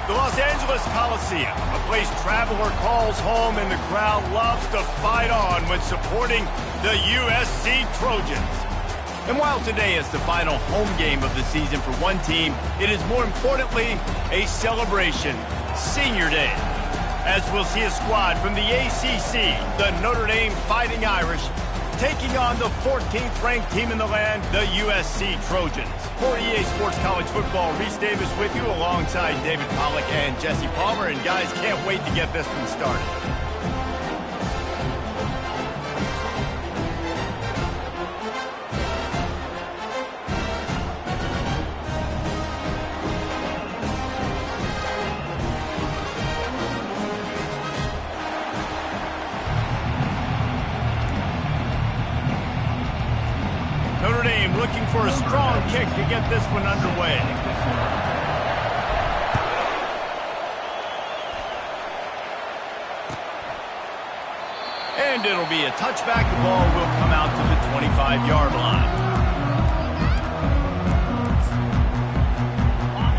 The Los Angeles Coliseum, a place traveler calls home and the crowd loves to fight on when supporting the USC Trojans. And while today is the final home game of the season for one team, it is more importantly a celebration, Senior Day, as we'll see a squad from the ACC, the Notre Dame Fighting Irish, taking on the 14th ranked team in the land, the USC Trojans. For EA Sports College Football, Reese Davis with you alongside David Pollack and Jesse Palmer. And guys, can't wait to get this one started. Notre Dame looking for a strong kick to get this one underway. And it'll be a touchback. The ball will come out to the 25-yard line.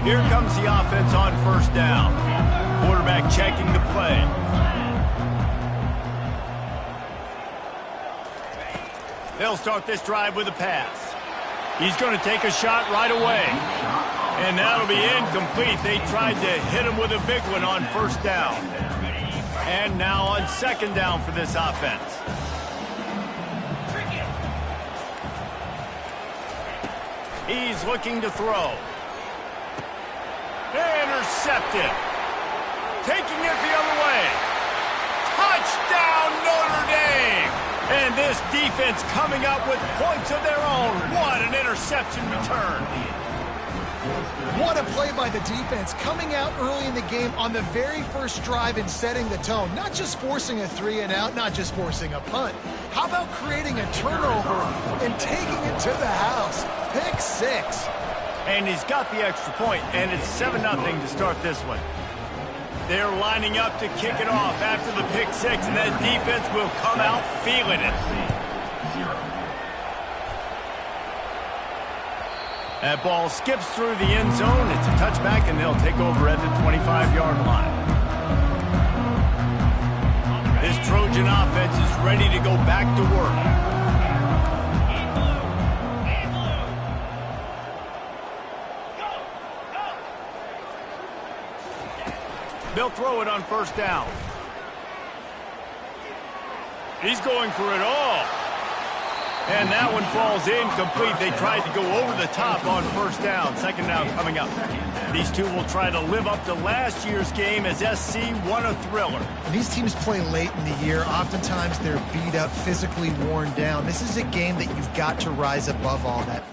Here comes the offense on first down. Quarterback checking the play. They'll start this drive with a pass. He's going to take a shot right away. And that'll be incomplete. They tried to hit him with a big one on first down. And now on second down for this offense. He's looking to throw. Intercepted. Taking it the other way. Touchdown, Notre Dame! And this defense coming up with points of their own. What an interception return. What a play by the defense, coming out early in the game on the very first drive and setting the tone. Not just forcing a 3-and-out, not just forcing a punt. How about creating a turnover and taking it to the house? Pick six. And he's got the extra point, and it's 7-0 to start this one. They're lining up to kick it off after the pick six, and that defense will come out feeling it. That ball skips through the end zone. It's a touchback, and they'll take over at the 25-yard line. This Trojan offense is ready to go back to work. They'll throw it on first down. He's going for it all. And that one falls incomplete. They tried to go over the top on first down. Second down coming up. These two will try to live up to last year's game as SC won a thriller. When these teams play late in the year, oftentimes they're beat up, physically worn down. This is a game that you've got to rise above all that.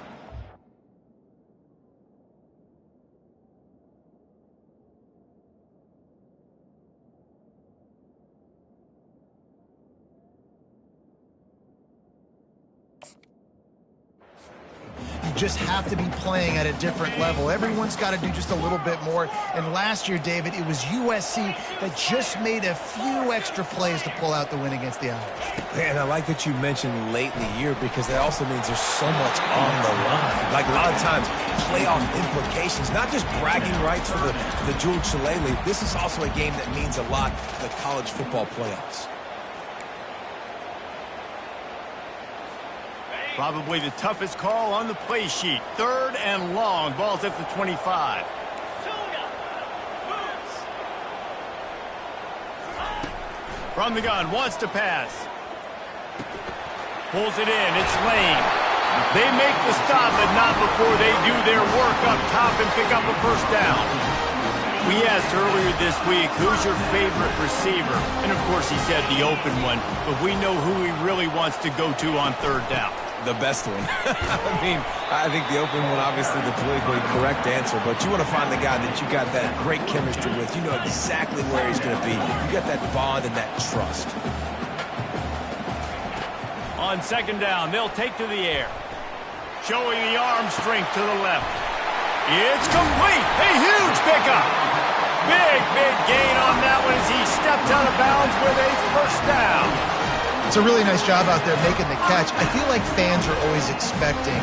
Just have to be playing at a different level. Everyone's got to do just a little bit more. And last year, David, it was USC that just made a few extra plays to pull out the win against the Irish. And I like that you mentioned late in the year because that also means there's so much on the line. Like a lot of times, playoff implications, not just bragging rights for the George Shillelagh. This is also a game that means a lot to the college football playoffs. Probably the toughest call on the play sheet. Third and long. Ball's at the 25. From the gun, wants to pass. Pulls it in. It's Lane. They make the stop, but not before they do their work up top and pick up a first down. We asked earlier this week, who's your favorite receiver? And, of course, he said the open one, but we know who he really wants to go to on third down. The best one. I think the open one, obviously the politically correct answer, but you want to find the guy that you got that great chemistry with. You know exactly where he's going to be. You got that bond and that trust. On second down, they'll take to the air. Showing the arm strength to the left. It's complete. A huge pickup. Big gain on that one as he stepped out of bounds with a first down. It's a really nice job out there making the catch. I feel like fans are always expecting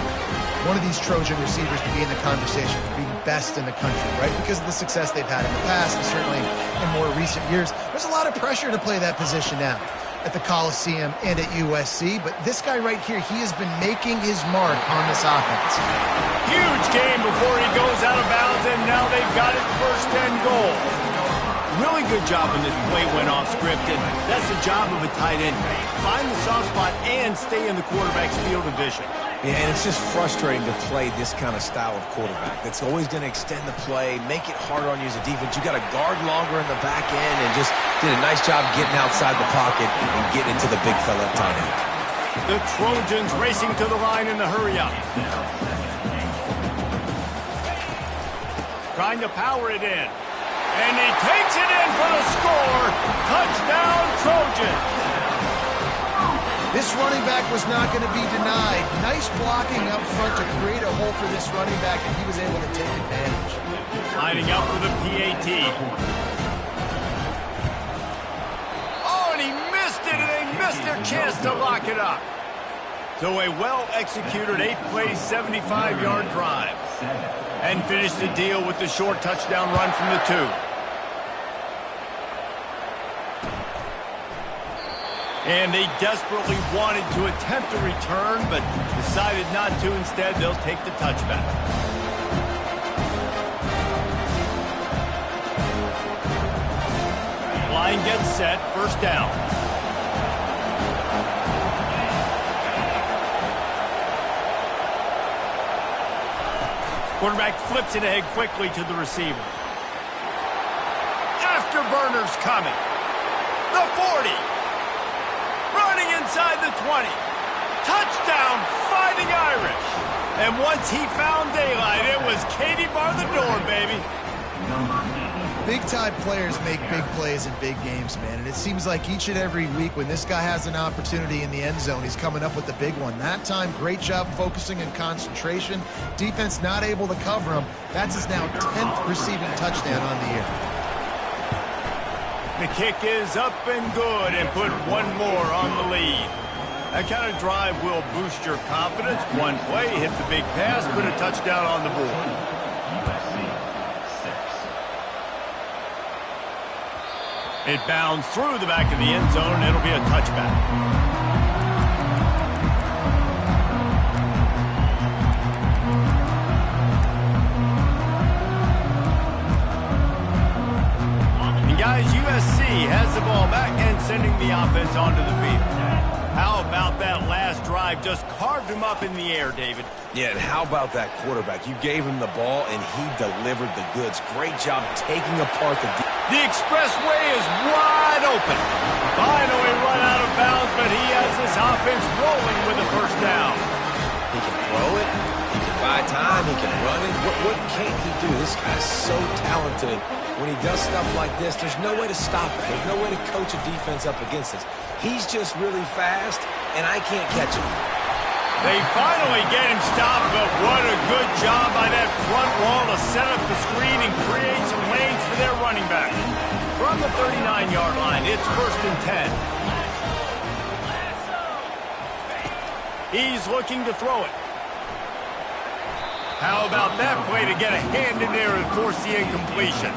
one of these Trojan receivers to be in the conversation for being best in the country, right? Because of the success they've had in the past and certainly in more recent years. There's a lot of pressure to play that position now at the Coliseum and at USC, but this guy right here, he has been making his mark on this offense. Huge game before he goes out of bounds, and now they've got it first and goal. Really good job when this play went off script, and that's the job of a tight end. Find the soft spot and stay in the quarterback's field of vision. Yeah, and it's just frustrating to play this kind of style of quarterback. That's always going to extend the play, make it harder on you as a defense. You got to guard longer in the back end, and just did a nice job getting outside the pocket and getting into the big fella at tight end. The Trojans racing to the line in the hurry-up. Trying to power it in. And he takes it in for the score. Touchdown, Trojans. This running back was not going to be denied. Nice blocking up front to create a hole for this running back, and he was able to take advantage. Lining up for the PAT. Oh, and he missed it, and they missed their chance to lock it up. So a well-executed 8-play, 75-yard drive. And finish the deal with the short touchdown run from the 2. And they desperately wanted to attempt a return, but decided not to. Instead, they'll take the touchback. Line gets set, first down. Quarterback flips it ahead quickly to the receiver. Afterburners coming. The 40. Running inside the 20. Touchdown, Fighting Irish. And once he found daylight, it was Katie bar the door, baby. Big-time players make big plays in big games, man. And it seems like each and every week when this guy has an opportunity in the end zone, he's coming up with the big one. That time, great job focusing and concentration. Defense not able to cover him. That's his now 10th receiving touchdown on the year. The kick is up and good and put one more on the lead. That kind of drive will boost your confidence. One play, hit the big pass, put a touchdown on the board. It bounds through the back of the end zone. It'll be a touchback. And guys, USC has the ball back and sending the offense onto the field. How about that last drive? Just carved him up in the air, David. Yeah, and how about that quarterback? You gave him the ball, and he delivered the goods. Great job taking apart the defense. The expressway is wide open. Finally run out of bounds, but he has this offense rolling with a first down. He can throw it. He can buy time. He can run it. What can't he do? This guy's so talented. When he does stuff like this, there's no way to stop it. There's no way to coach a defense up against this. He's just really fast, and I can't catch him. They finally get him stopped, but what a good job by that front wall to set up the screen and create some lanes for their running back. From the 39-yard line, it's first and 10. He's looking to throw it. How about that play to get a hand in there and force the incompletion?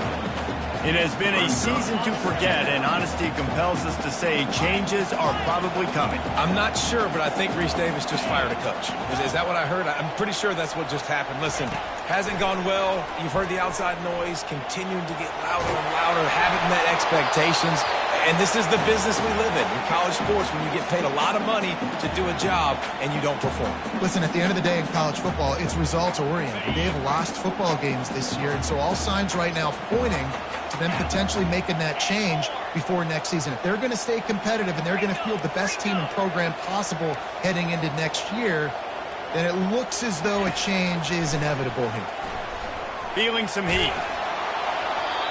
It has been a season to forget, and honesty compels us to say changes are probably coming. I'm not sure, but I think Reese Davis just fired a coach. Is that what I heard? I'm pretty sure that's what just happened. Listen, hasn't gone well. You've heard the outside noise, continuing to get louder and louder, haven't met expectations. And this is the business we live in college sports, when you get paid a lot of money to do a job and you don't perform. Listen, at the end of the day in college football, it's results-oriented. They have lost football games this year, and so all signs right now pointing to them potentially making that change before next season. If they're going to stay competitive and they're going to field the best team and program possible heading into next year, then it looks as though a change is inevitable here. Feeling some heat.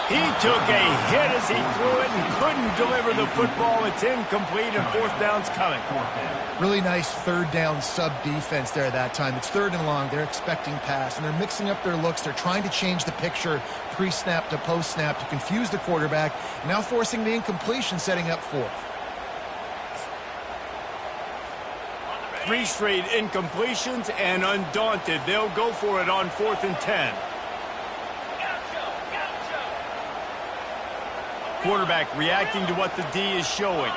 He took a hit as he threw it and couldn't deliver the football. It's incomplete, and fourth down's coming. Really nice third down sub-defense there that time. It's third and long. They're expecting pass, and they're mixing up their looks. They're trying to change the picture pre-snap to post-snap to confuse the quarterback, now forcing the incompletion, setting up fourth. 3 straight incompletions, and undaunted, they'll go for it on 4th and 10. Quarterback reacting to what the D is showing.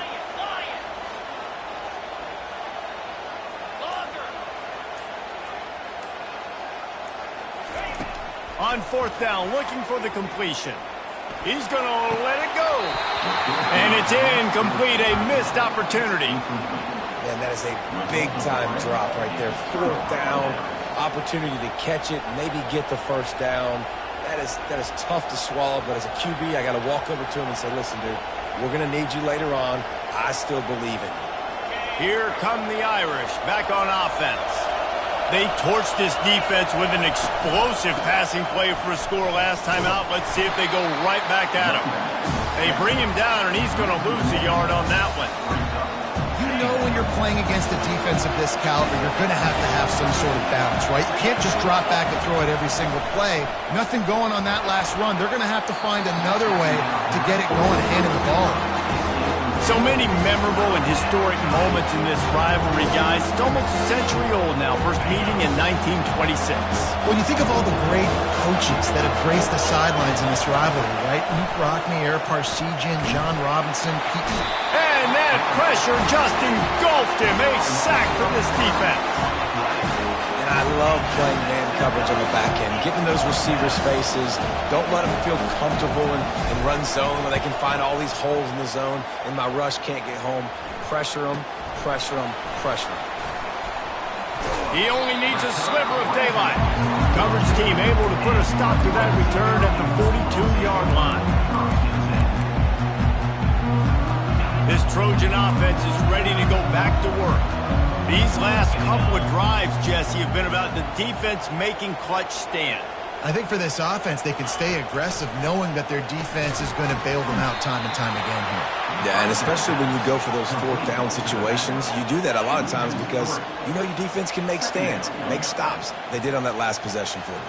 On 4th down, looking for the completion. He's going to let it go. And it's incomplete, a missed opportunity. Man, that is a big-time drop right there. 4th down, opportunity to catch it, maybe get the first down. That is tough to swallow, but as a QB, I got to walk over to him and say, listen, dude, we're going to need you later on. I still believe it. Here come the Irish, back on offense. They torched this defense with an explosive passing play for a score last time out. Let's see if they go right back at him. They bring him down, and he's going to lose a yard on that one. You know when you're playing against a defense of this caliber, you're going to have some sort of balance, right? You can't just drop back and throw it every single play. Nothing going on that last run. They're going to have to find another way to get it going, handing the ball. So many memorable and historic moments in this rivalry, guys. It's almost a century old now. First meeting in 1926. When you think of all the great coaches that have graced the sidelines in this rivalry, right? Luke Rockne, Eric Parsegian, John Robinson, Pete. And that pressure just engulfed him. A sack from this defense. And I love playing man coverage on the back end, getting those receivers' faces. Don't let them feel comfortable in run zone where they can find all these holes in the zone and my rush can't get home. Pressure them, pressure them, pressure them. He only needs a sliver of daylight. Coverage team able to put a stop to that return at the 42-yard line. This Trojan offense is ready to go back to work. These last couple of drives, Jesse, have been about the defense making clutch stand. I think for this offense, they can stay aggressive knowing that their defense is going to bail them out time and time again here. Yeah, and especially when you go for those 4th down situations, you do that a lot of times because you know your defense can make stands, make stops. They did on that last possession for you.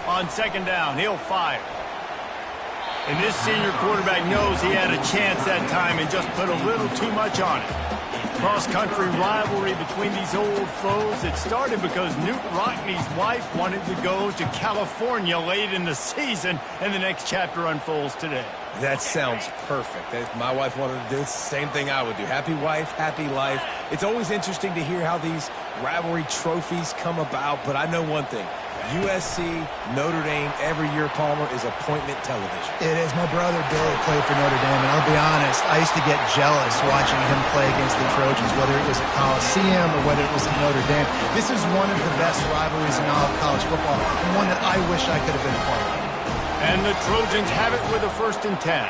On 2nd down, he'll fire. And this senior quarterback knows he had a chance that time and just put a little too much on it. Cross-country rivalry between these old foes. It started because Newt Rockne's wife wanted to go to California late in the season, and the next chapter unfolds today. That sounds perfect. If my wife wanted to do the same thing I would do. Happy wife, happy life. It's always interesting to hear how these rivalry trophies come about, but I know one thing. USC, Notre Dame, every year, Palmer, is appointment television. It is. My brother Billy played for Notre Dame, and I'll be honest, I used to get jealous watching him play against the Trojans, whether it was at Coliseum or whether it was at Notre Dame. This is one of the best rivalries in all of college football, and one that I wish I could have been a part of. And the Trojans have it with a 1st and 10.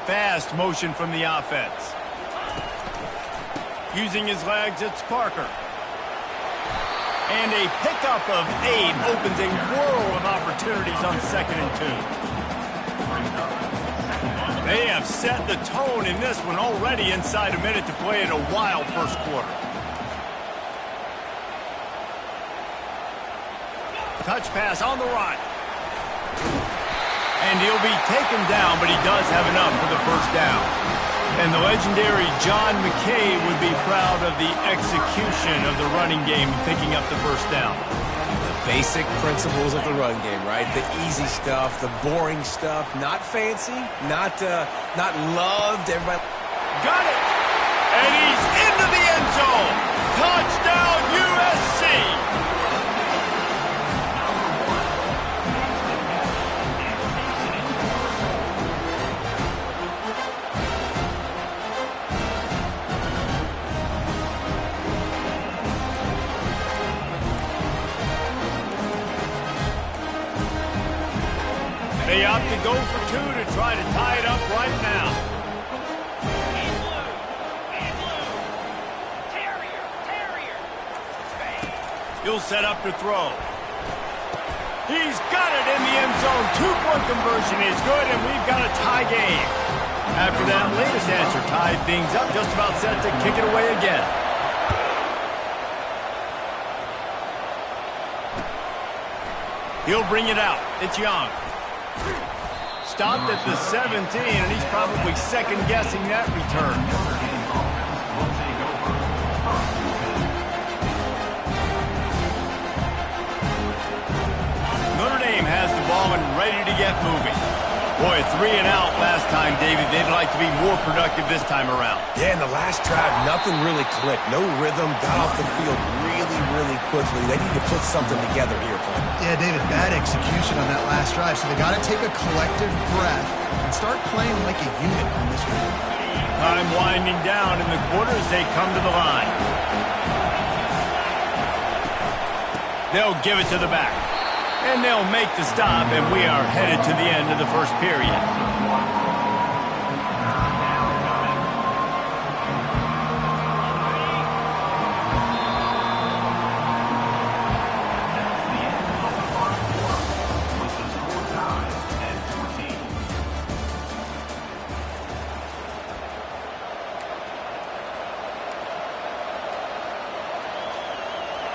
Fast motion from the offense. Using his legs, it's Parker. And a pickup of 8 opens a whirl of opportunities on 2nd and 2. They have set the tone in this one already inside a minute to play in a wild first quarter. Touch pass on the run. And he'll be taken down, but he does have enough for the first down. And the legendary John McKay would be proud of the execution of the running game, picking up the first down. The basic principles of the run game, right? The easy stuff, the boring stuff, not fancy, not loved. Everybody got it, and he's into the end zone. Touchdown, USC. They opt to go for 2 to try to tie it up right now. He'll set up to throw. He's got it in the end zone. 2-point conversion is good, and we've got a tie game. After that latest answer tied things up, just about set to kick it away again. He'll bring it out. It's Young. stopped at the 17, and he's probably second-guessing that return. Notre Dame has the ball and ready to get moving. Boy, 3 and out last time, David. They'd like to be more productive this time around. Yeah, in the last drive, nothing really clicked. No rhythm, got off the field really quickly. They need to put something together here, Clint. Yeah, David, bad execution on that last drive. So they got to take a collective breath and start playing like a unit on this one. Time winding down in the quarter as they come to the line. They'll give it to the back. And they'll make the stop, and we are headed to the end of the first period.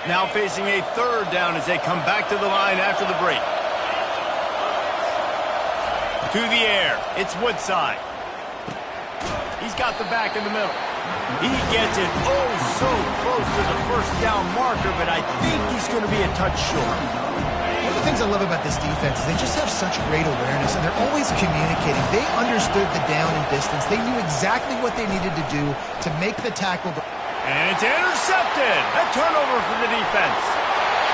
Now facing a third down as they come back to the line after the break. To the air. It's Woodside. He's got the back in the middle. He gets it oh so close to the first down marker, but I think he's going to be a touch short. One of the things I love about this defense is they just have such great awareness, and they're always communicating. They understood the down and distance. They knew exactly what they needed to do to make the tackle. And it's intercepted. A turnover for the defense.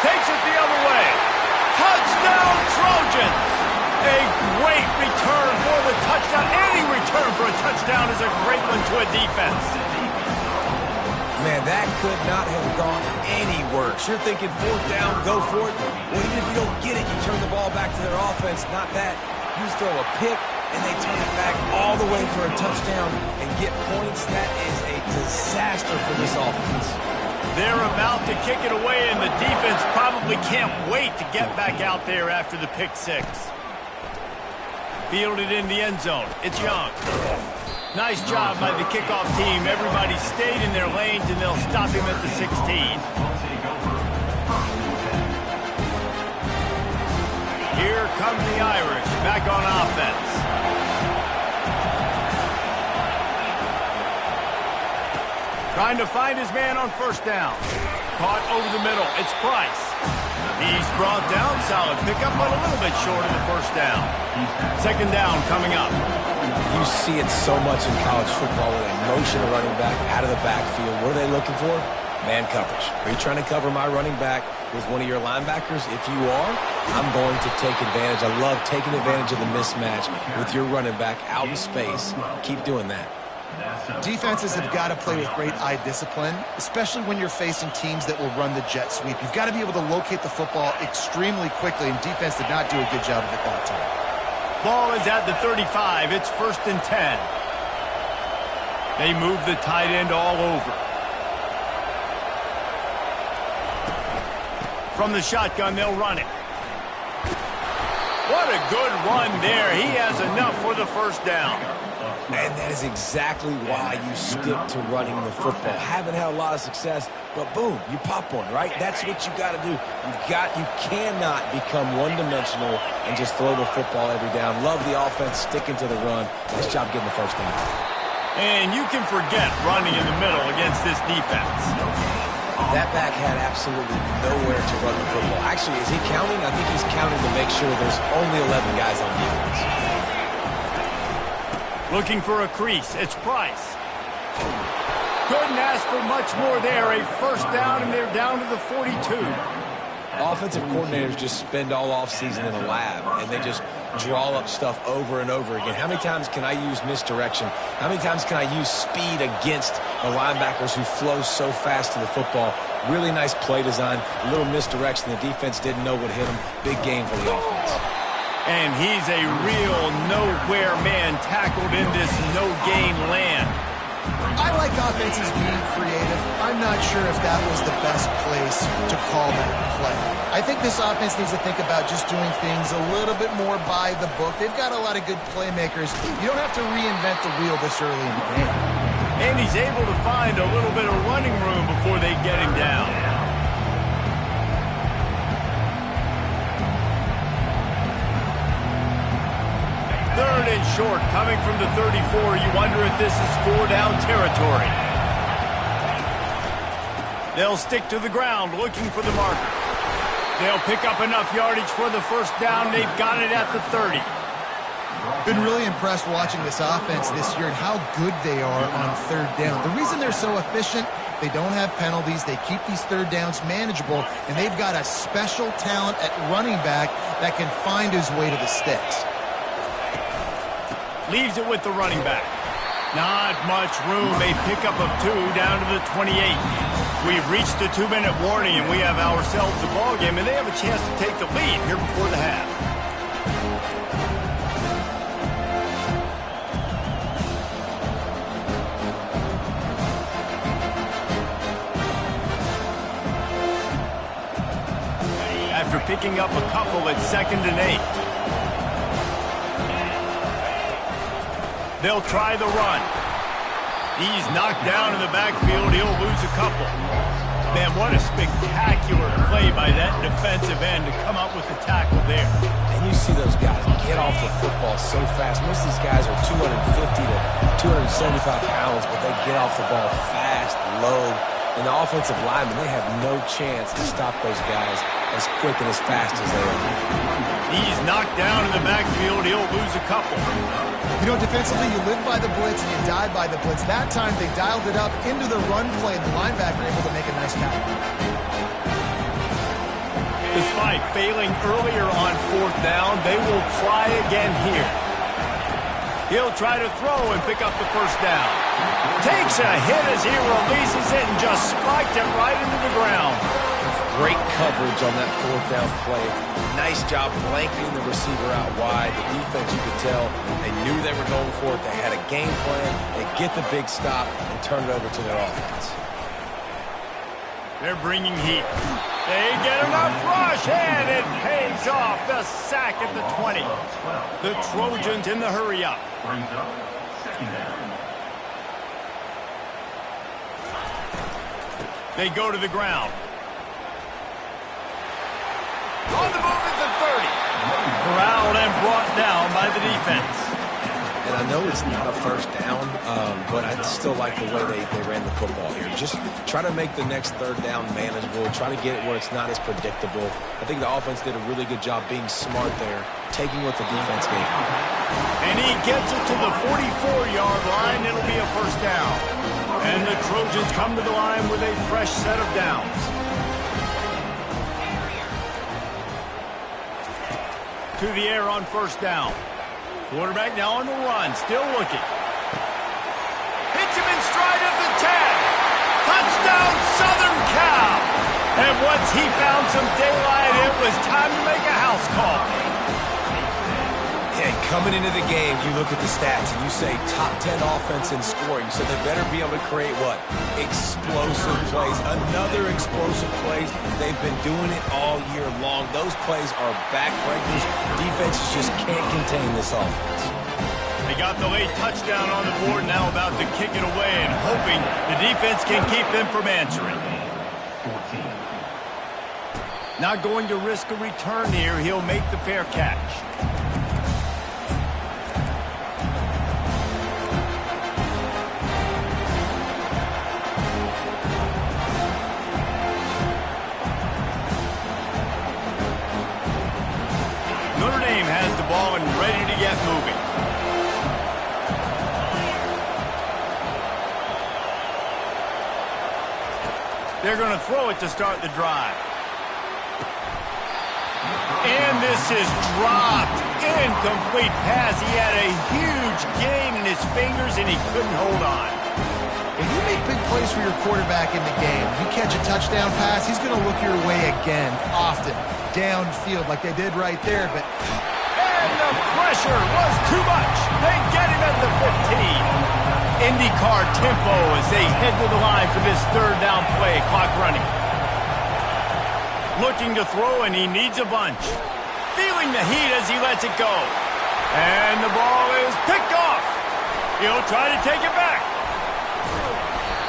Takes it the other way. Touchdown, Trojans. A great return for the touchdown. Any return for a touchdown is a great one to a defense. Man, that could not have gone any worse. You're thinking fourth down, go for it. Well, even if you don't get it, you turn the ball back to their offense. Not that. You throw a pick, and they turn it back all the way for a touchdown and get points. That is a disaster for this offense. They're about to kick it away, and the defense probably can't wait to get back out there after the pick six. Fielded in the end zone. It's Young. Nice job by the kickoff team. Everybody stayed in their lanes, and they'll stop him at the 16. Here come the Irish back on offense. Trying to find his man on first down. Caught over the middle. It's Price. He's brought down. Solid pickup, but a little bit short of the first down. Second down coming up. You see it so much in college football with a motion of running back out of the backfield. What are they looking for? Man coverage. Are you trying to cover my running back with one of your linebackers? If you are, I'm going to take advantage. I love taking advantage of the mismatch with your running back out in space. Keep doing that. Defenses have got to play with great eye discipline, especially when you're facing teams that will run the jet sweep. You've got to be able to locate the football extremely quickly, and defense did not do a good job of it that time. Ball is at the 35. It's 1st and 10. They move the tight end all over. From the shotgun, they'll run it. What a good run there. He has enough for the first down. And that is exactly why you stick to running the football. Haven't had a lot of success, but boom, you pop one, right? That's what you got to do. You cannot become one-dimensional and just throw the football every down. Love the offense, sticking to the run. Nice job getting the first down. And you can forget running in the middle against this defense. That back had absolutely nowhere to run the football. Actually, is he counting? I think he's counting to make sure there's only 11 guys on defense. Looking for a crease. It's Price. Couldn't ask for much more there. A first down, and they're down to the 42. Offensive coordinators just spend all offseason in the lab, and they just draw up stuff over and over again. How many times can I use misdirection? How many times can I use speed against the linebackers who flow so fast to the football? Really nice play design. A little misdirection. The defense didn't know what hit them. Big game for the offense. And he's a real nowhere man tackled in this no-gain land. I like offenses being creative. I'm not sure if that was the best place to call that play. I think this offense needs to think about just doing things a little bit more by the book. They've got a lot of good playmakers. You don't have to reinvent the wheel this early in the game. And he's able to find a little bit of running room before they get him down. Third and short, coming from the 34. You wonder if this is 4-down territory. They'll stick to the ground, looking for the marker. They'll pick up enough yardage for the first down. They've got it at the 30. Been really impressed watching this offense this year and how good they are on third down. The reason they're so efficient, they don't have penalties. They keep these third downs manageable, and they've got a special talent at running back that can find his way to the sticks. Leaves it with the running back. Not much room. A pickup of 2 down to the 28. We've reached the 2-minute warning, and we have ourselves a ball game, and they have a chance to take the lead here before the half. After picking up a couple at 2nd and 8. They'll try the run. He's knocked down in the backfield. He'll lose a couple. Man, what a spectacular play by that defensive end to come up with the tackle there. And you see those guys get off the football so fast. Most of these guys are 250 to 275 pounds, but they get off the ball fast, low. And the offensive linemen, they have no chance to stop those guys as quick and as fast as they are. He's knocked down in the backfield. He'll lose a couple. You know, defensively, you live by the blitz and you die by the blitz. That time, they dialed it up into the run play, and the linebacker able to make a nice tackle. Despite failing earlier on 4th down, they will try again here. He'll try to throw and pick up the first down. Takes a hit as he releases it and just spiked it right into the ground. Great coverage on that 4th down play. Nice job blanketing the receiver out wide. The defense, you could tell, they knew they were going for it. They had a game plan. They get the big stop and turn it over to their offense. They're bringing heat. They get enough rush, and it pays off. The sack at the 20. The Trojans in the hurry up. They go to the ground. On the move at the 30. Corralled and brought down by the defense. And I know it's not a first down, but I still like the way they ran the football here. Just try to make the next 3rd down manageable. Try to get it where it's not as predictable. I think the offense did a really good job being smart there, taking what the defense gave him. And he gets it to the 44-yard line. It'll be a first down. And the Trojans come to the line with a fresh set of downs. To the air on first down. Quarterback now on the run, still looking. Hits him in stride of the 10. Touchdown, Southern Cal. And once he found some daylight, it was time to make a house call. Yeah, coming into the game, you look at the stats and you say top 10 offense in scoring, so they better be able to create what? Explosive plays. Another explosive plays. They've been doing it all year long. Those plays are backbreakers. Defenses just can't contain this offense. They got the late touchdown on the board, now about to kick it away and hoping the defense can keep them from answering. Not going to risk a return here. He'll make the fair catch. Notre Dame has the ball and ready to get moving. They're going to throw it to start the drive. And this is dropped. Incomplete pass. He had a huge gain in his fingers and he couldn't hold on. When you make big plays for your quarterback in the game, you catch a touchdown pass, he's going to look your way again, often, downfield like they did right there. But and the pressure was too much. They get him at the 15. IndyCar tempo as they head to the line for this 3rd down play. Clock running. Looking to throw, and he needs a bunch. Feeling the heat as he lets it go. And the ball is picked off. He'll try to take it back.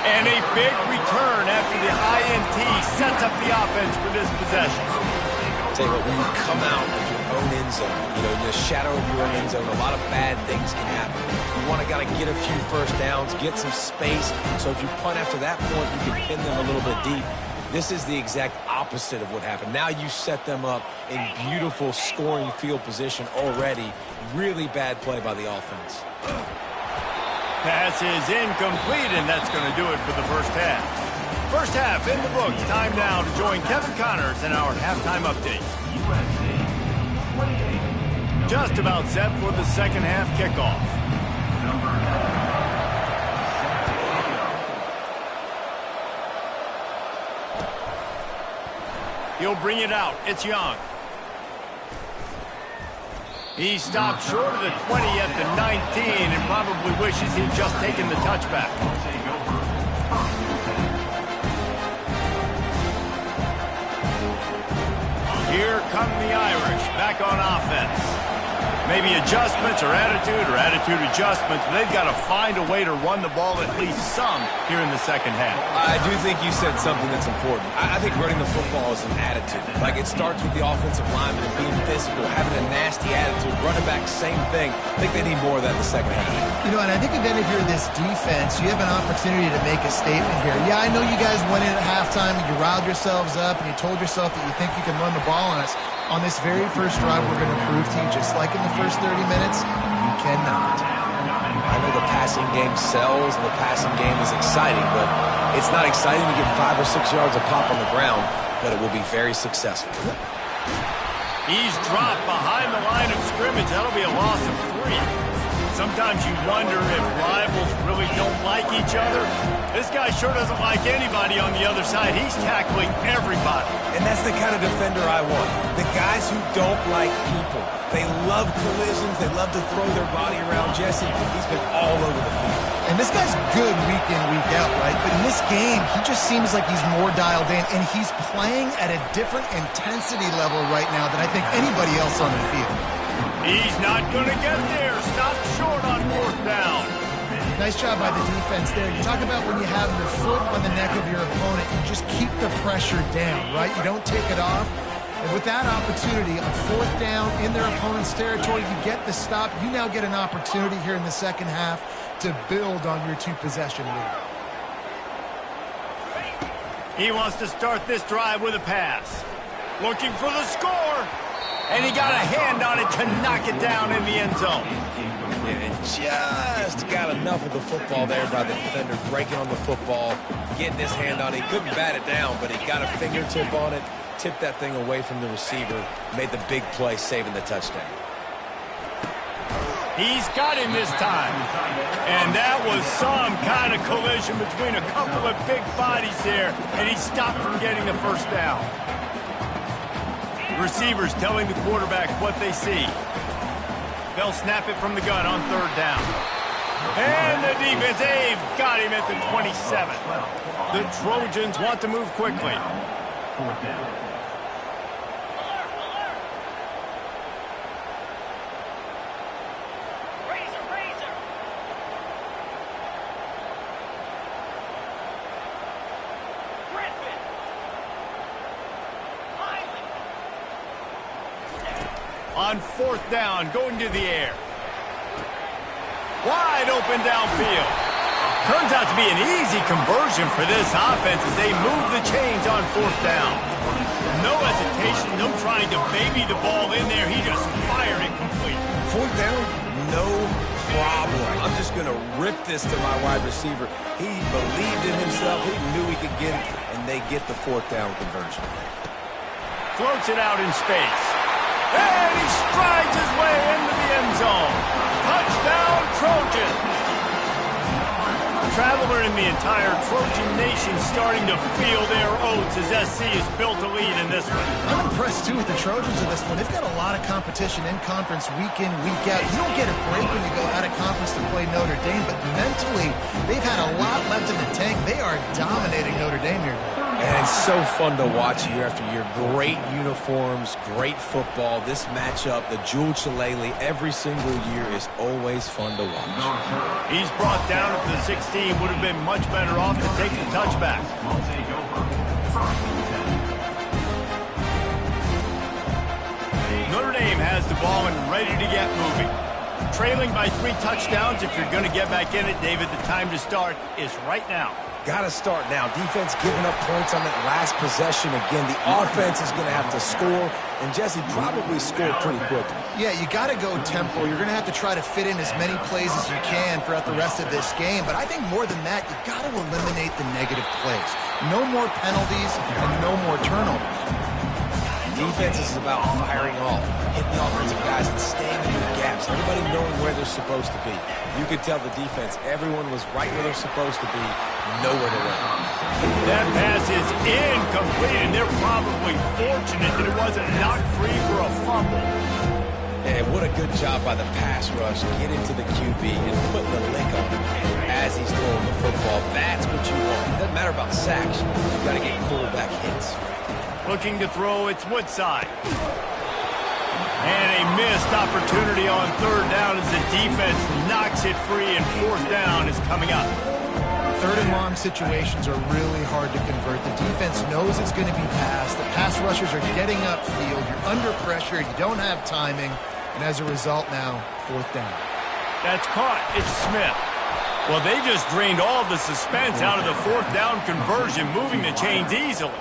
And a big return after the INT sets up the offense for this possession. Tell you what, when you come out of your own end zone, in the shadow of your own end zone, a lot of bad things can happen. You want to get a few first downs, get some space, so if you punt after that point, you can pin them a little bit deep. This is the exact opposite of what happened. Now you set them up in beautiful scoring field position already. Really bad play by the offense. Pass is incomplete, and that's going to do it for the first half. First half in the books. Time now to join Kevin Connors in our halftime update. Just about set for the second half kickoff. He'll bring it out. It's Young. He stopped short of the 20 at the 19 and probably wishes he'd just taken the touchback. Here come the Irish back on offense. Maybe adjustments or attitude adjustments. But they've got to find a way to run the ball at least some here in the second half. I do think you said something that's important. I think running the football is an attitude. Like, it starts with the offensive lineman and being physical, having a nasty attitude. Running back, same thing. I think they need more of that in the second half. And I think then if you're this defense, you have an opportunity to make a statement here. Yeah, I know you guys went in at halftime and you riled yourselves up and you told yourself that you think you can run the ball on us. On this very first drive, we're going to prove to you, just like in the first 30 minutes, you cannot. I know the passing game sells and the passing game is exciting, but it's not exciting to get 5 or 6 yards of pop on the ground, but it will be very successful. He's dropped behind the line of scrimmage. That'll be a loss of 3. Sometimes you wonder if rivals really don't like each other. This guy sure doesn't like anybody on the other side. He's tackling everybody. And that's the kind of defender I want. The guys who don't like people. They love collisions. They love to throw their body around. Jesse, he's been all over the field. And this guy's good week in, week out, right? But in this game, he just seems like he's more dialed in, and he's playing at a different intensity level right now than I think anybody else on the field. He's not going to get there. Stop short on 4th down. Nice job by the defense there. You talk about when you have your foot on the neck of your opponent, you just keep the pressure down, right? You don't take it off. And with that opportunity, on 4th down in their opponent's territory, you get the stop. You now get an opportunity here in the second half to build on your 2-possession lead. He wants to start this drive with a pass. Looking for the score. And he got a hand on it to knock it down in the end zone. And just got enough of the football there by the defender, breaking on the football, getting his hand on it. He couldn't bat it down, but he got a fingertip on it, tipped that thing away from the receiver, made the big play, saving the touchdown. He's got him this time. And that was some kind of collision between a couple of big bodies there, and he stopped from getting the first down. Receivers telling the quarterback what they see. They'll snap it from the gun on 3rd down. And the defense, they've got him at the 27. The Trojans want to move quickly. 4th down. On 4th down, going to the air. Wide open downfield. Turns out to be an easy conversion for this offense as they move the chains on 4th down. No hesitation, no trying to baby the ball in there. He just fired it complete. 4th down, no problem. I'm just going to rip this to my wide receiver. He believed in himself. He knew he could get it, and they get the 4th down conversion. Floats it out in space. And he strides his way into the end zone. Touchdown, Trojans. Traveler in the entire Trojan nation starting to feel their oats as SC has built a lead in this one. I'm impressed, too, with the Trojans in this one. They've got a lot of competition in conference week in, week out. You don't get a break when you go out of conference to play Notre Dame, but mentally, they've had a lot left in the tank. They are dominating Notre Dame here. And it's so fun to watch year after year. Great uniforms, great football. This matchup, the Jewel Shillelagh, every single year is always fun to watch. He's brought down at the 16. Would have been much better off to take the touchback. Notre Dame has the ball and ready to get moving. Trailing by 3 touchdowns. If you're going to get back in it, David, the time to start is right now. Got to start now. Defense giving up points on that last possession. Again, the offense is going to have to score, and Jesse probably scored pretty quickly. Yeah, you got to go tempo. You're going to have to try to fit in as many plays as you can throughout the rest of this game. But I think more than that, you've got to eliminate the negative plays. No more penalties and no more turnovers. Defense is about firing off, hitting the offensive guys, and staying in the gaps. Everybody knowing where they're supposed to be. You could tell the defense, everyone was right where they're supposed to be, nowhere to run. That pass is incomplete, and they're probably fortunate that it wasn't knocked free for a fumble. And what a good job by the pass rush. Get into the QB and putting the link on him as he's throwing the football. That's what you want. It doesn't matter about sacks. You've got to get quarterback hits. Looking to throw, it's Woodside. And a missed opportunity on 3rd down as the defense knocks it free, and 4th down is coming up. 3rd and long situations are really hard to convert. The defense knows it's going to be passed. The pass rushers are getting upfield. You're under pressure. You don't have timing. And as a result now, 4th down. That's caught. It's Smith. Well, they just drained all the suspense out of the 4th down conversion, moving the chains easily.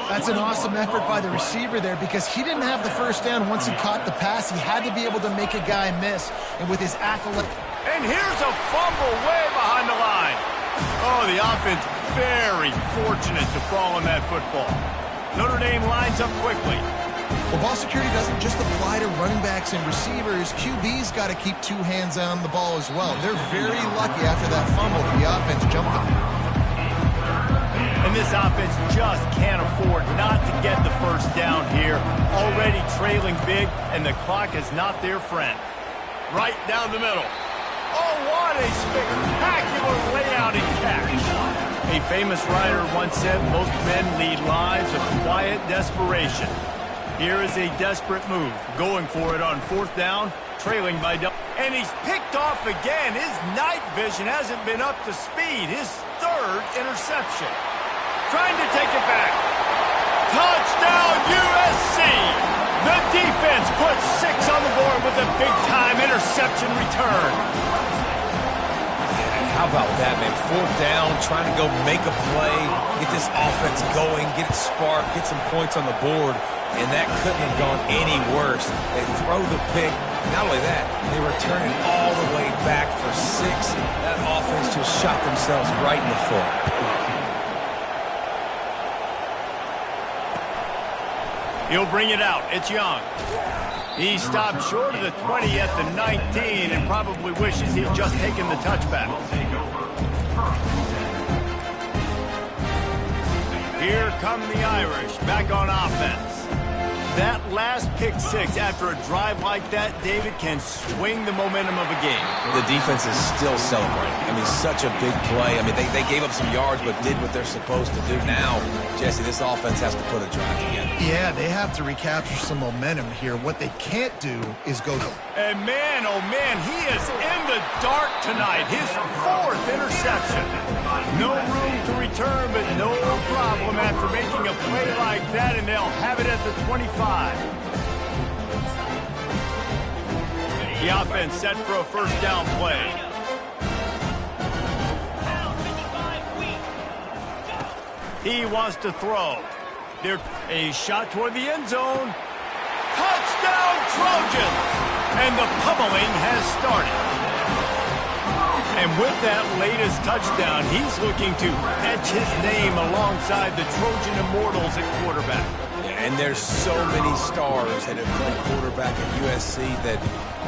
That's an awesome effort by the receiver there because he didn't have the 1st down once he caught the pass. He had to be able to make a guy miss. And with his accolade... And here's a fumble way behind the line. Oh, the offense very fortunate to fall on that football. Notre Dame lines up quickly. Well, ball security doesn't just apply to running backs and receivers. QB's got to keep 2 hands on the ball as well. They're very lucky after that fumble that the offense jumped on. And this offense just can't afford not to get the 1st down here. Already trailing big, and the clock is not their friend. Right down the middle. Oh, what a spectacular layout and catch. A famous writer once said, most men lead lives of quiet desperation. Here is a desperate move. Going for it on 4th down, trailing by double. And he's picked off again. His night vision hasn't been up to speed. His 3rd interception. Trying to take it back. Touchdown, USC! The defense puts 6 on the board with a big-time interception return. How about that, man? 4th down, trying to go make a play, get this offense going, get it sparked, get some points on the board, and that couldn't have gone any worse. They throw the pick. Not only that, they return it all the way back for 6. That offense just shot themselves right in the foot. He'll bring it out. It's Young. He stopped short of the 20 at the 19 and probably wishes he'd just taken the touchback. Here come the Irish back on offense. That last pick 6 after a drive like that, David, can swing the momentum of a game. The defense is still celebrating. I mean, such a big play. I mean, they gave up some yards but did what they're supposed to do. Now, Jesse, this offense has to put a drive together. Yeah, they have to recapture some momentum here. What they can't do is go... And man, oh man, he is in the dark tonight. His 4th interception. No room to return, but no problem after making a play like that, and they'll have it at the 25. The offense set for a 1st down play. He wants to throw. A shot toward the end zone. Touchdown, Trojans! And the pummeling has started. And with that latest touchdown, he's looking to etch his name alongside the Trojan Immortals at quarterback. Yeah, and there's so many stars that have played quarterback at USC that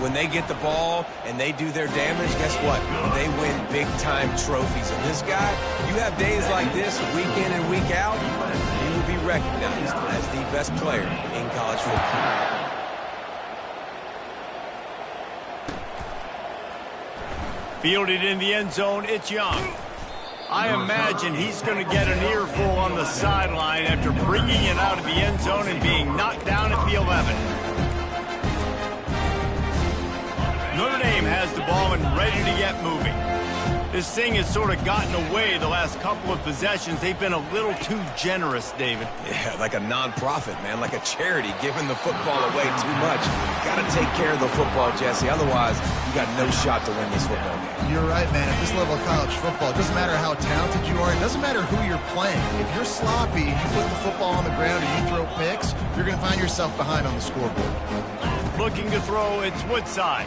when they get the ball and they do their damage, guess what? They win big-time trophies. And this guy, you have days like this, week in and week out, he will be recognized as the best player in college football. Fielded in the end zone, it's Young. I imagine he's going to get an earful on the sideline after bringing it out of the end zone and being knocked down at the 11. Notre Dame has the ball and ready to get moving. This thing has sort of gotten away the last couple of possessions. They've been a little too generous, David. Yeah, like a non-profit, man, like a charity, giving the football away too much. Got to take care of the football, Jesse. Otherwise, you got no shot to win this football game. You're right, man. At this level of college football, it doesn't matter how talented you are. It doesn't matter who you're playing. If you're sloppy, you put the football on the ground and you throw picks, you're going to find yourself behind on the scoreboard. Looking to throw, it's Woodside.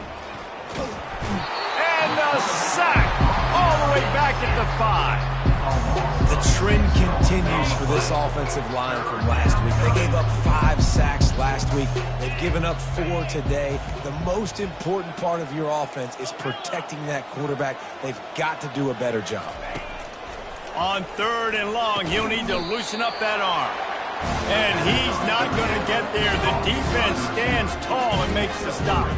And a sack all the way back at the 5. The trend continues for this offensive line from last week. They gave up 5 sacks last week. They've given up 4 today. The most important part of your offense is protecting that quarterback. They've got to do a better job. On 3rd and long, he'll need to loosen up that arm. And he's not going to get there. The defense stands tall and makes the stop.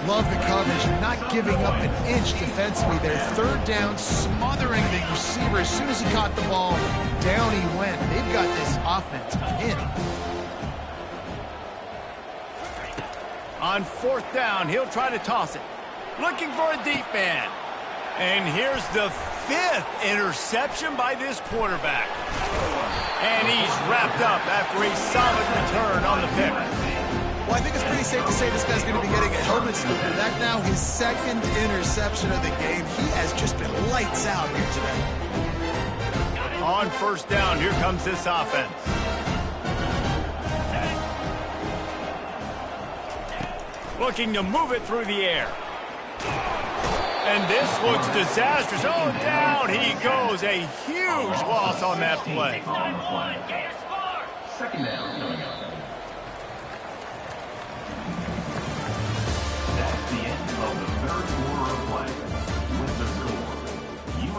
Love the coverage, not giving up an inch defensively there. 3rd down, smothering the receiver. As soon as he caught the ball, down he went. They've got this offense pinned. On 4th down, he'll try to toss it. Looking for a deep man. And here's the 5th interception by this quarterback. And he's wrapped up after a solid return on the pick. Well, I think it's pretty safe to say this guy's going to be getting a helmet slipper. That's now his 2nd interception of the game. He has just been lights out here today. On 1st down, here comes this offense. Looking to move it through the air. And this looks disastrous. Oh, down he goes. A huge loss on that play. 2nd down coming up. That's the end of the 3rd quarter of play. With the score,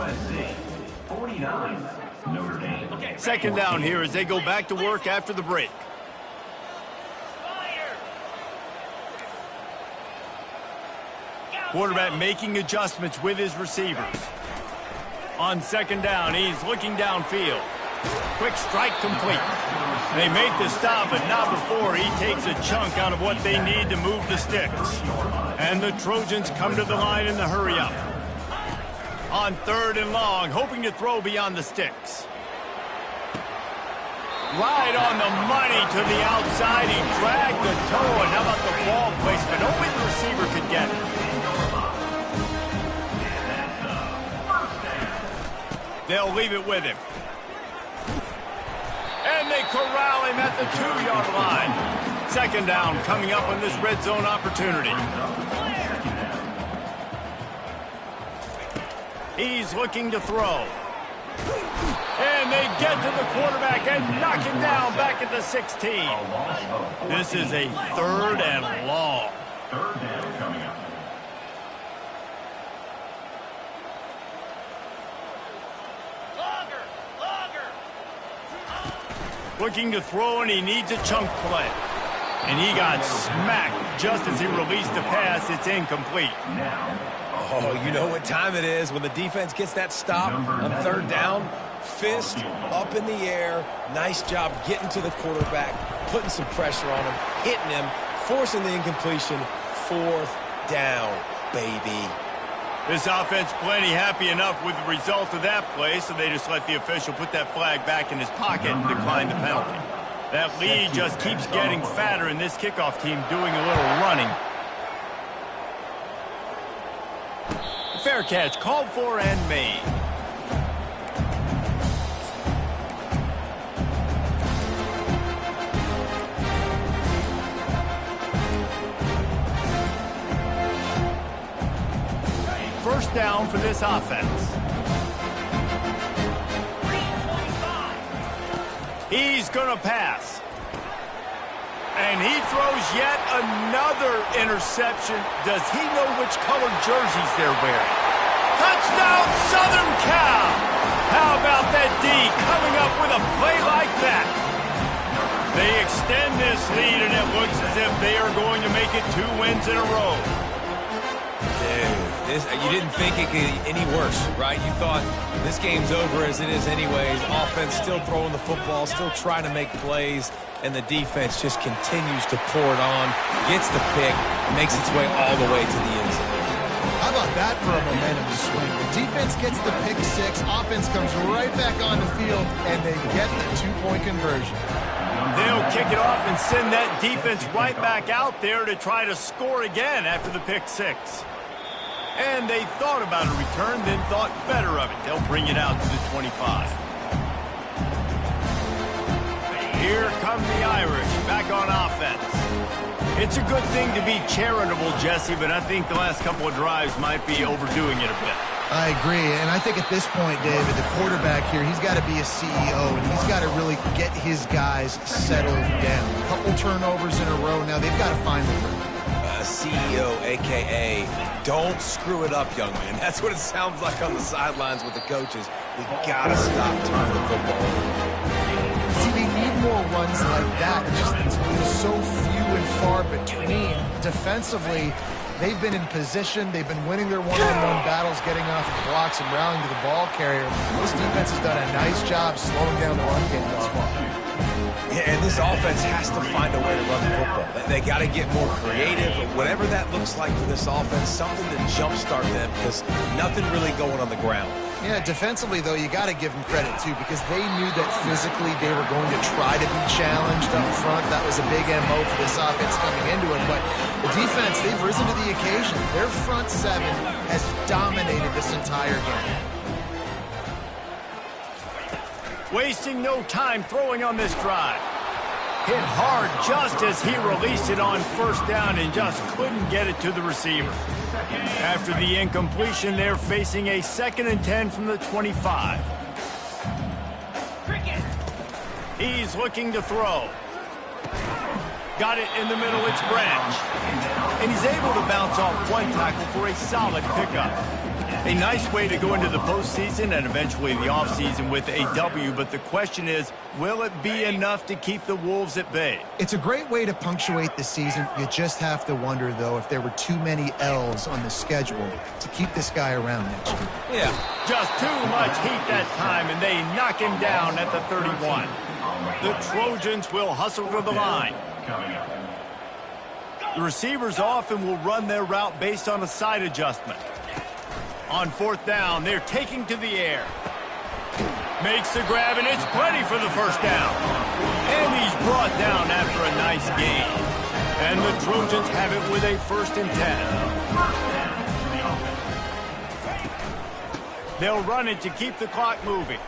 USC 49, Notre Dame. 2nd down here as they go back to work after the break. Quarterback making adjustments with his receivers. On 2nd down, he's looking downfield. Quick strike complete. They make the stop, but not before he takes a chunk out of what they need to move the sticks. And the Trojans come to the line in the hurry-up. On 3rd and long, hoping to throw beyond the sticks. Right on the money to the outside. He dragged the toe, and how about the ball placement? Only the receiver could get it. They'll leave it with him. And they corral him at the 2-yard line. 2nd down coming up on this red zone opportunity. He's looking to throw. And they get to the quarterback and knock him down back at the 16. This is a 3rd and long. 3rd down coming up. Looking to throw, and he needs a chunk play. And he got smacked just as he released the pass. It's incomplete. Oh, you know what time it is when the defense gets that stop on 3rd down. Fist up in the air. Nice job getting to the quarterback, putting some pressure on him, hitting him, forcing the incompletion. 4th down, baby. This offense plenty happy enough with the result of that play, so they just let the official put that flag back in his pocket and decline the penalty. That lead just keeps getting fatter, and this kickoff team doing a little running. Fair catch called for and made. First down for this offense. He's going to pass. And he throws yet another interception. Does he know which colored jerseys they're wearing? Touchdown, Southern Cal! How about that D coming up with a play like that? They extend this lead, and it looks as if they are going to make it 2 wins in a row. Dude, you didn't think it could get any worse, right? You thought this game's over as it is anyways. Offense still throwing the football, still trying to make plays, and the defense just continues to pour it on, gets the pick, makes its way all the way to the end zone. How about that for a momentum swing? The defense defense gets the pick six, offense comes right back on the field, and they get the two-point conversion. They'll kick it off and send that defense right back out there to try to score again after the pick six. And they thought about a return, then thought better of it. They'll bring it out to the 25. Here come the Irish back on offense. It's a good thing to be charitable, Jesse, but I think the last couple of drives might be overdoing it a bit. I agree, and I think at this point, David, the quarterback here, he's got to be a CEO, and he's got to really get his guys settled down. A couple turnovers in a row now. They've got to find the rhythm. CEO, a.k.a. don't screw it up, young man. That's what it sounds like on the sidelines with the coaches. We got to stop turning the football over. See, they need more runs like that. Just so few and far between. Defensively, they've been in position. They've been winning their one-on-one battles, getting off the blocks and rallying to the ball carrier. This defense has done a nice job slowing down the run game thus far. Yeah, and this offense has to find a way to run the football. They got to get more creative, whatever that looks like for this offense, something to jumpstart them because nothing really going on the ground. Yeah, defensively, though, you got to give them credit, too, because they knew that physically they were going to try to be challenged up front. That was a big MO for this offense coming into it. But the defense, they've risen to the occasion. Their front seven has dominated this entire game. Wasting no time throwing on this drive. Hit hard just as he released it on first down and just couldn't get it to the receiver. After the incompletion, they're facing a 2nd and 10 from the 25. He's looking to throw. Got it in the middle, it's Branch. And he's able to bounce off one tackle for a solid pickup. A nice way to go into the postseason and eventually the offseason with a W, but the question is, will it be enough to keep the Wolves at bay? It's a great way to punctuate the season. You just have to wonder, though, if there were too many L's on the schedule to keep this guy around next year. Yeah, just too much heat that time, and they knock him down at the 31. The Trojans will hustle to the line. The receivers often will run their route based on a side adjustment. On 4th down, they're taking to the air. Makes the grab, and it's plenty for the first down. And he's brought down after a nice gain. And the Trojans have it with a 1st and 10. They'll run it to keep the clock moving.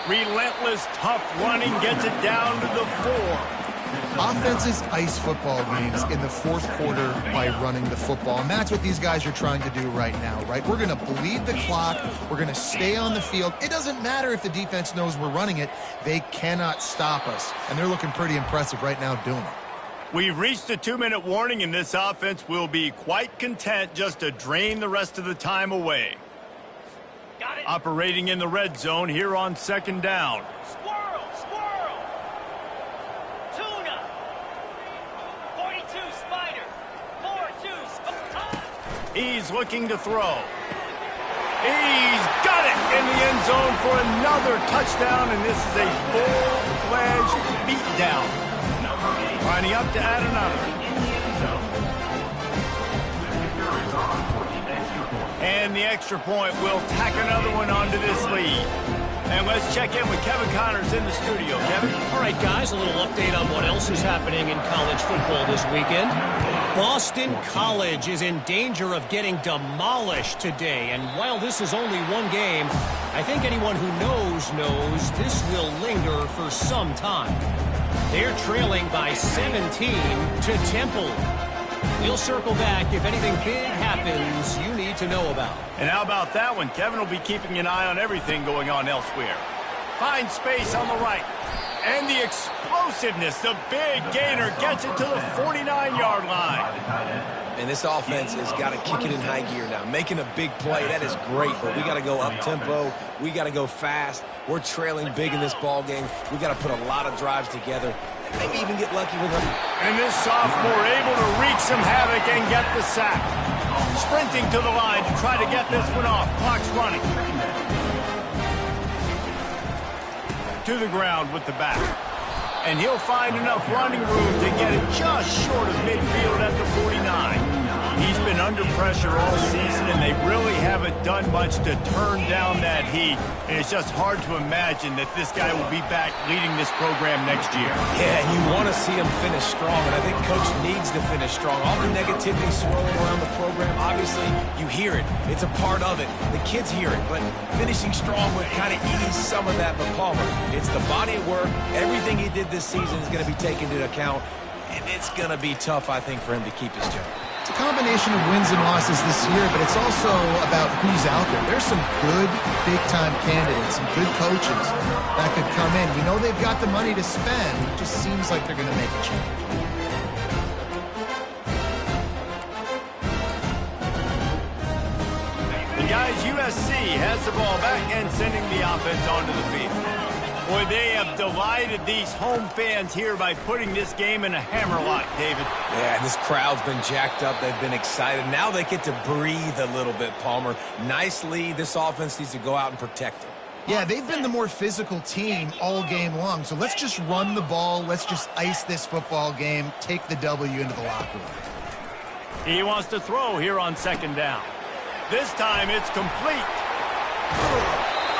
Relentless, tough running gets it down to the 4. Offenses ice football games in the 4th quarter by running the football, and that's what these guys are trying to do right now, right? We're going to bleed the clock. We're going to stay on the field. It doesn't matter if the defense knows we're running it. They cannot stop us, and they're looking pretty impressive right now doing it. We've reached a 2-minute warning, and this offense will be quite content just to drain the rest of the time away. Operating in the red zone here on 2nd down. He's looking to throw. He's got it in the end zone for another touchdown, and this is a full-fledged beatdown. Lining up to add another. And the extra point will tack another one onto this lead. And let's check in with Kevin Connors in the studio. Kevin? All right, guys, a little update on what else is happening in college football this weekend. Boston College is in danger of getting demolished today. And while this is only one game, I think anyone who knows this will linger for some time. They're trailing by 17 to Temple. We'll circle back if anything big happens you need to know about. And how about that one? Kevin will be keeping an eye on everything going on elsewhere. Finds space on the right. And the explosiveness, the big gainer gets it to the 49-yard line. And this offense has got to kick it in high gear now. Making a big play, that is great, but we got to go up-tempo. We got to go fast. We're trailing big in this ball game. We got to put a lot of drives together. Maybe even get lucky with them. And this sophomore able to wreak some havoc and get the sack. Sprinting to the line to try to get this one off. Clock's running. To the ground with the back. And he'll find enough running room to get it just short of midfield at the 49. He's been under pressure all season and they really haven't done much to turn down that heat. And it's just hard to imagine that this guy will be back leading this program next year. Yeah, and you want to see him finish strong, and I think Coach needs to finish strong. All the negativity swirling around the program, obviously, you hear it. It's a part of it. The kids hear it, but finishing strong would kind of ease some of that. But Palmer, it's the body of work. Everything he did this season is going to be taken into account, and it's going to be tough, I think, for him to keep his job. It's a combination of wins and losses this year, but it's also about who's out there. There's some good big-time candidates, some good coaches that could come in. We know they've got the money to spend. It just seems like they're going to make a change. The guys, USC has the ball back and sending the offense onto the field. Boy, they have delighted these home fans here by putting this game in a hammerlock, David. Yeah, this crowd's been jacked up. They've been excited. Now they get to breathe a little bit, Palmer. Nice lead. This offense needs to go out and protect it. Yeah, they've been the more physical team all game long. So let's just run the ball. Let's just ice this football game, take the W into the locker room. He wants to throw here on second down. This time it's complete.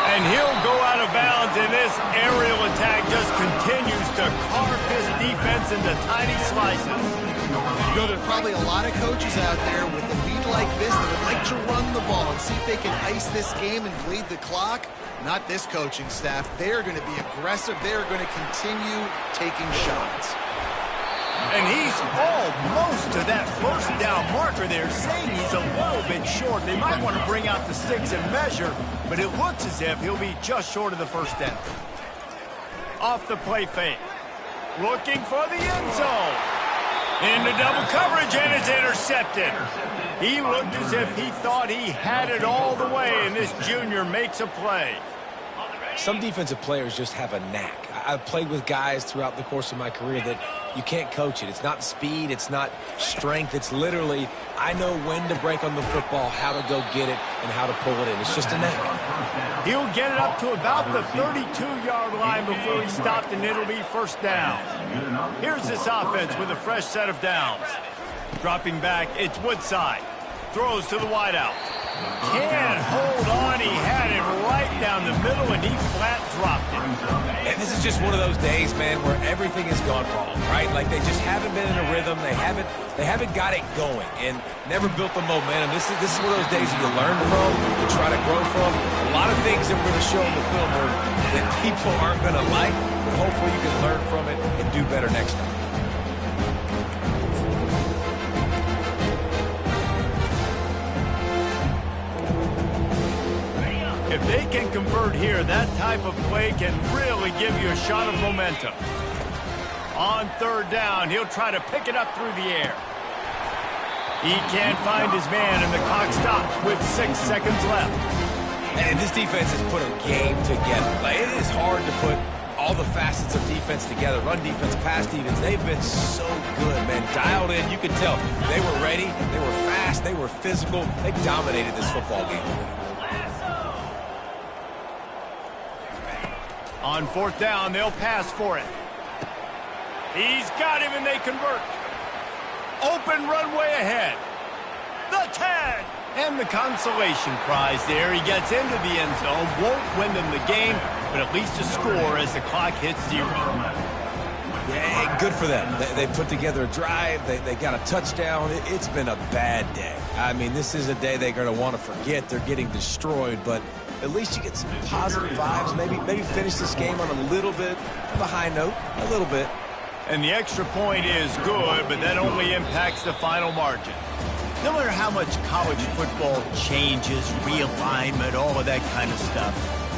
And he'll go out of bounds, and this aerial attack just continues to carve his defense into tiny slices. You know, there's probably a lot of coaches out there with a lead like this that would like to run the ball and see if they can ice this game and bleed the clock. Not this coaching staff. They're going to be aggressive. They're going to continue taking shots. And he's almost to that first down marker there, saying he's a little bit short. They might want to bring out the sticks and measure, but it looks as if he'll be just short of the first down. Off the play fake. Looking for the end zone. Into double coverage, and it's intercepted. He looked as if he thought he had it all the way, and this junior makes a play. Some defensive players just have a knack. I've played with guys throughout the course of my career that you can't coach it. It's not speed. It's not strength. It's literally, I know when to break on the football, how to go get it, and how to pull it in. It's just a knack. He'll get it up to about the 32-yard line before he stopped, and it'll be first down. Here's this offense with a fresh set of downs. Dropping back, it's Woodside. Throws to the wideout. Can't hold on. He had it right down the middle, and he flat dropped it. And this is just one of those days, man, where everything has gone wrong, right? Like they just haven't been in a rhythm. They haven't got it going and never built the momentum. This is one of those days that you learn from, you try to grow from. A lot of things that we're going to show in the film that people aren't going to like, but hopefully you can learn from it and do better next time. If they can convert here, that type of play can really give you a shot of momentum. On third down, he'll try to pick it up through the air. He can't find his man, and the clock stops with 6 seconds left. And this defense has put a game together. Like, it is hard to put all the facets of defense together. Run defense, pass defense. They've been so good, man. Dialed in. You could tell they were ready. They were fast. They were physical. They dominated this football game. On fourth down, they'll pass for it. He's got him, and they convert. Open runway ahead. The tag. And the consolation prize there. He gets into the end zone. Won't win them the game, but at least a score as the clock hits 0. Yeah, good for them. They put together a drive. They got a touchdown. It's been a bad day. I mean, this is a day they're going to want to forget. They're getting destroyed, but at least you get some positive vibes. Maybe finish this game on a little bit of a high note, a little bit. And the extra point is good, but that only impacts the final margin. No matter how much college football changes, realignment, all of that kind of stuff,